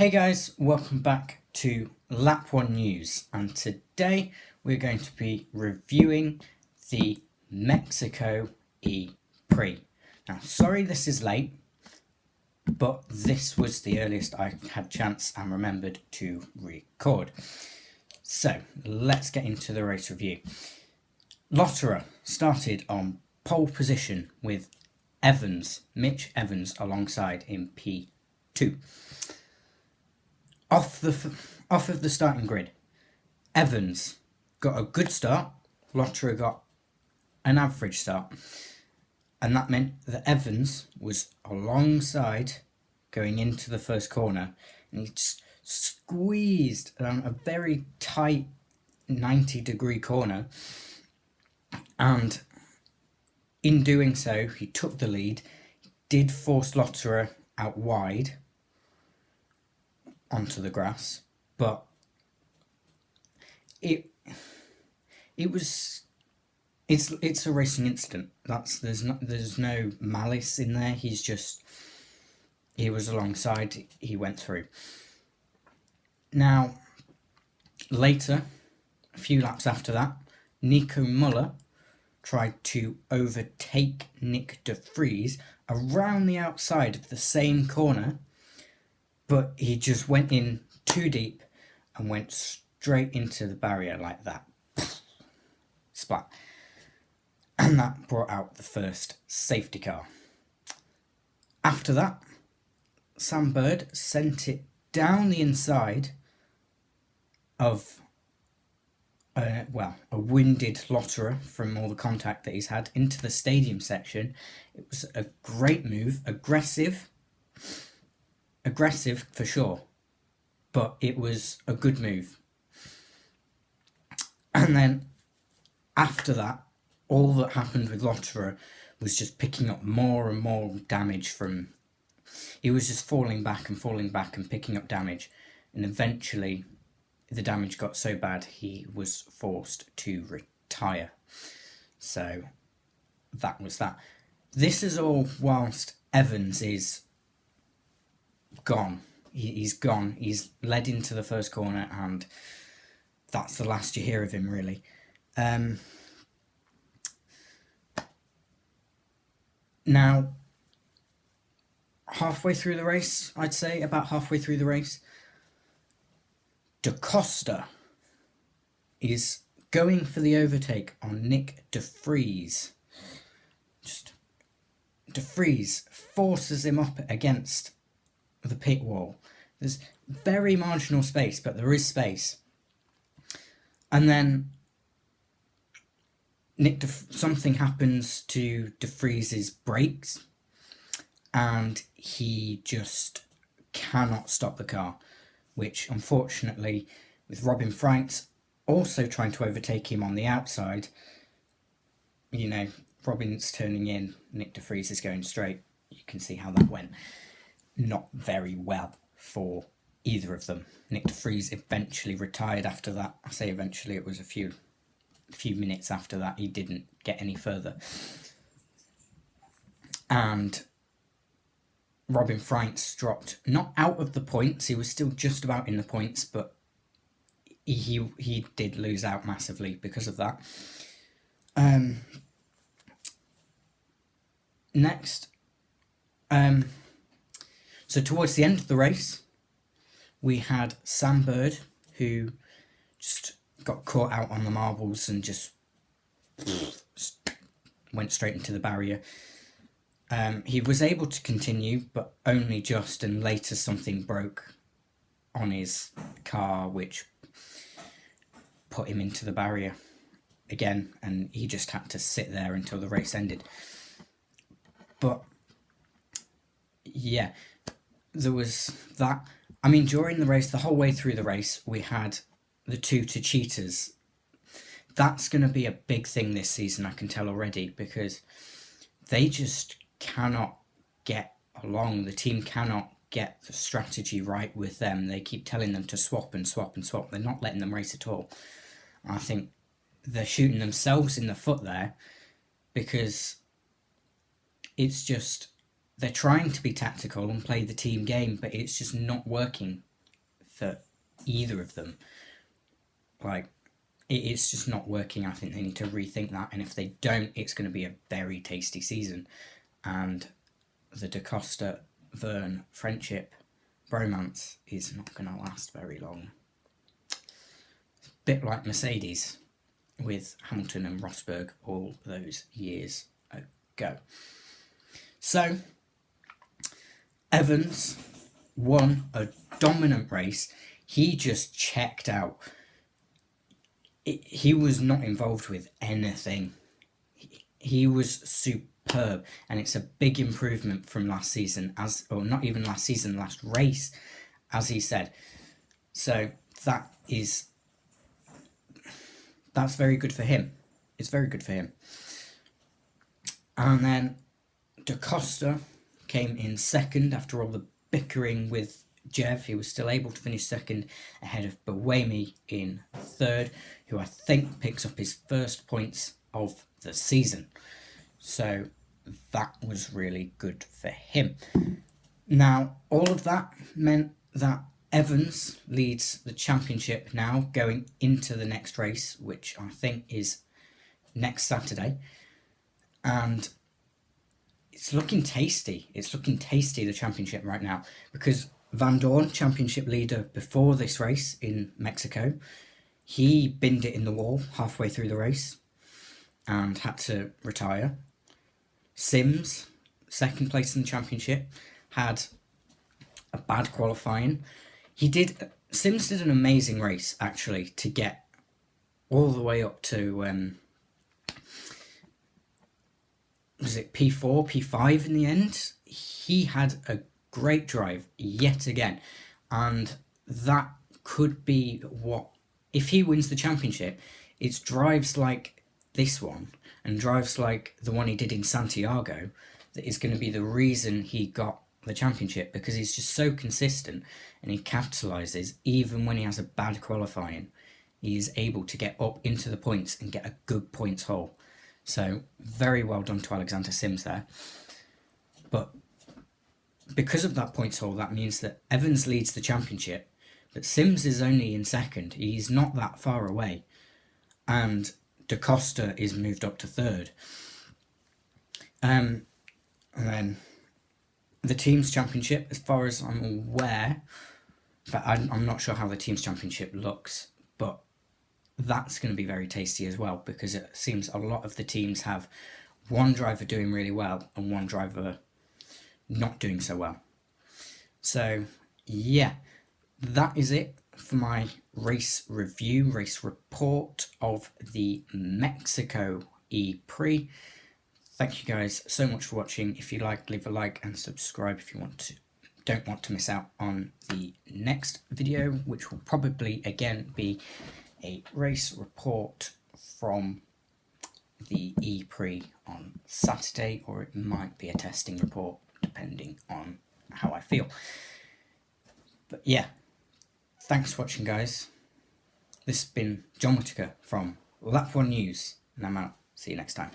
Hey guys, welcome back to Lap 1 News, and today we're going to be reviewing the Mexico E-Prix. Now, sorry this is late, but this was the earliest I had chance and remembered to record. So, let's get into the race review. Lotterer started on pole position with Mitch Evans alongside in P2. Off of the starting grid, Evans got a good start, Lotterer got an average start, and that meant that Evans was alongside going into the first corner, and he just squeezed down a very tight 90-degree corner, and in doing so he took the lead. He did force Lotterer out wide onto the grass, but it's a racing incident. There's no malice in there. He was alongside, he went through. Now later, a few laps after that, Nico Muller tried to overtake Nick de Vries around the outside of the same corner, but he just went in too deep and went straight into the barrier like that. Splat. And that brought out the first safety car. After that, Sam Bird sent it down the inside of a winded Lotterer from all the contact that he's had into the stadium section. It was a great move, aggressive for sure, but it was a good move. And then after that, all that happened with Lotterer was just picking up more and more damage from... He was just falling back and picking up damage, and eventually the damage got so bad he was forced to retire. So that was that. This is all whilst Evans is gone. He's gone. He's led into the first corner, and that's the last you hear of him, really. Now, halfway through the race, I'd say, about halfway through the race, Da Costa is going for the overtake on Nick de Vries. De Vries forces him up against the pit wall. There's very marginal space, but there is space. And then something happens to de Vries's brakes, and he just cannot stop the car, which unfortunately, with Robin Freitz also trying to overtake him on the outside, Robin's turning in, Nick de Vries is going straight. You can see how that went. Not very well for either of them. Nick de Vries eventually retired after that. I say eventually, it was a few minutes after that. He didn't get any further. And Robin Freitz dropped, not out of the points, he was still just about in the points, but he did lose out massively because of that. Next, so towards the end of the race, we had Sam Bird, who just got caught out on the marbles and just went straight into the barrier. He was able to continue, but only just, and later something broke on his car, which put him into the barrier again, and he just had to sit there until the race ended. But yeah, there was that. I mean, during the race, the whole way through the race, we had the two cheaters. That's going to be a big thing this season, I can tell already, because they just cannot get along. The team cannot get the strategy right with them. They keep telling them to swap and swap and swap. They're not letting them race at all. I think they're shooting themselves in the foot there, because it's just, they're trying to be tactical and play the team game, but it's just not working. that either of them, like, it's just not working. I think they need to rethink that, and if they don't, it's going to be a very tasty season, and the Da Costa Verne friendship bromance is not going to last very long. It's a bit like Mercedes with Hamilton and Rosberg all those years ago. So Evans won a dominant race. He just checked out. He was not involved with anything. He was superb, and it's a big improvement from last season, or not even last season, last race, as he said. So that's very good for him. It's very good for him. And then Da Costa came in second after all the bickering with Jev. He was still able to finish second ahead of Buemi in third, who I think picks up his first points of the season. So that was really good for him. Now, all of that meant that Evans leads the championship now going into the next race, which I think is next Saturday. And it's looking tasty. It's looking tasty, the championship right now, because Van Dorn, championship leader before this race in Mexico, he binned it in the wall halfway through the race and had to retire. Sims, second place in the championship, had a bad qualifying. Sims did an amazing race, actually, to get all the way up to, was it P4, P5 in the end? He had a great drive yet again, and that could be what, if he wins the championship, it's drives like this one and drives like the one he did in Santiago that is going to be the reason he got the championship, because he's just so consistent and he capitalises even when he has a bad qualifying. He is able to get up into the points and get a good points haul. So very well done to Alexander Sims there. But because of that points haul, that means that Evans leads the championship, but Sims is only in second. He's not that far away, and Da Costa is moved up to third. And then the team's championship, as far as I'm aware, in fact, I'm not sure how the team's championship looks, but that's going to be very tasty as well, because it seems a lot of the teams have one driver doing really well and one driver not doing so well. So yeah, that is it for my race review, race report of the Mexico E-Prix. Thank you guys so much for watching. If you like, leave a like and subscribe if you don't want to miss out on the next video, which will probably again be a race report from the E-Prix on Saturday, or it might be a testing report depending on how I feel. But yeah, thanks for watching, guys. This has been John Whittaker from Lap 1 News, and I'm out. See you next time.